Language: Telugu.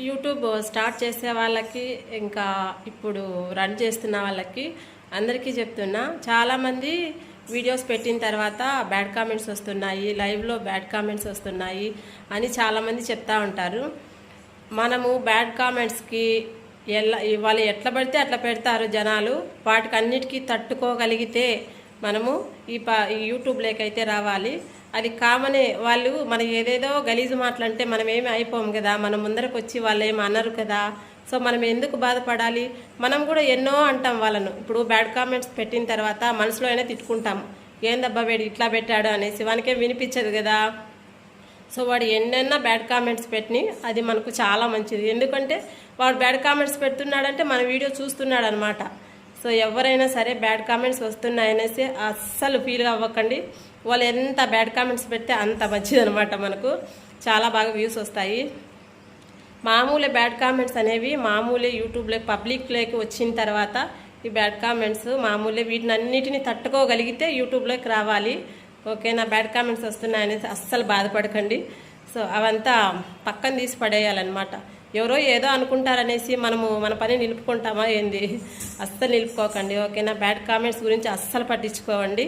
యూట్యూబ్ స్టార్ట్ చేసే వాళ్ళకి ఇంకా ఇప్పుడు రన్ చేస్తున్న వాళ్ళకి అందరికీ చెప్తున్నా, చాలామంది వీడియోస్ పెట్టిన తర్వాత బ్యాడ్ కామెంట్స్ వస్తున్నాయి, లైవ్లో బ్యాడ్ కామెంట్స్ వస్తున్నాయి అని చాలామంది చెప్తా ఉంటారు. మనము బ్యాడ్ కామెంట్స్కి వాళ్ళు ఎట్లా పడితే అట్లా పెడతారు జనాలు, వాటికి అన్నిటికీ తట్టుకోగలిగితే మనము ఈ యూట్యూబ్లోకి అయితే రావాలి. అది కామనే. వాళ్ళు మనకి ఏదేదో గలీజు మాటలంటే మనం ఏమి అయిపోము కదా, మనం ముందరకు వచ్చి వాళ్ళు ఏమి అనరు కదా. సో మనం ఎందుకు బాధపడాలి? మనం కూడా ఎన్నో అంటాం వాళ్ళను. ఇప్పుడు బ్యాడ్ కామెంట్స్ పెట్టిన తర్వాత మనసులో అయినా తిట్టుకుంటాం, ఏందబ్బా వేడి ఇట్లా పెట్టాడు అనేసి. వానికేం వినిపించదు కదా. సో వాడు ఎన్నెన్నా బ్యాడ్ కామెంట్స్ పెట్టిని అది మనకు చాలా మంచిది. ఎందుకంటే వాడు బ్యాడ్ కామెంట్స్ పెడుతున్నాడంటే మన వీడియో చూస్తున్నాడు అనమాట. సో ఎవరైనా సరే బ్యాడ్ కామెంట్స్ వస్తున్నాయనేసి అస్సలు ఫీల్ అవ్వకండి. వాళ్ళు ఎంత బ్యాడ్ కామెంట్స్ పెడితే అంత మంచిది అనమాట. మనకు చాలా బాగా వ్యూస్ వస్తాయి. మామూలు బ్యాడ్ కామెంట్స్ అనేవి మామూలే. యూట్యూబ్లో పబ్లిక్లోకి వచ్చిన తర్వాత ఈ బ్యాడ్ కామెంట్స్ మామూలే. వీటిని అన్నిటిని తట్టుకోగలిగితే యూట్యూబ్లోకి రావాలి. ఓకేనా? బ్యాడ్ కామెంట్స్ వస్తున్నాయనేసి అస్సలు బాధపడకండి. సో అవంతా పక్కన తీసి పడేయాలన్నమాట. ఎవరో ఏదో అనుకుంటారనేసి మనము మన పని నిలుపుకుంటామా ఏంది? అస్సలు నిలుపుకోకండి. ఓకేనా? బ్యాడ్ కామెంట్స్ గురించి అస్సలు పట్టించుకోవండి.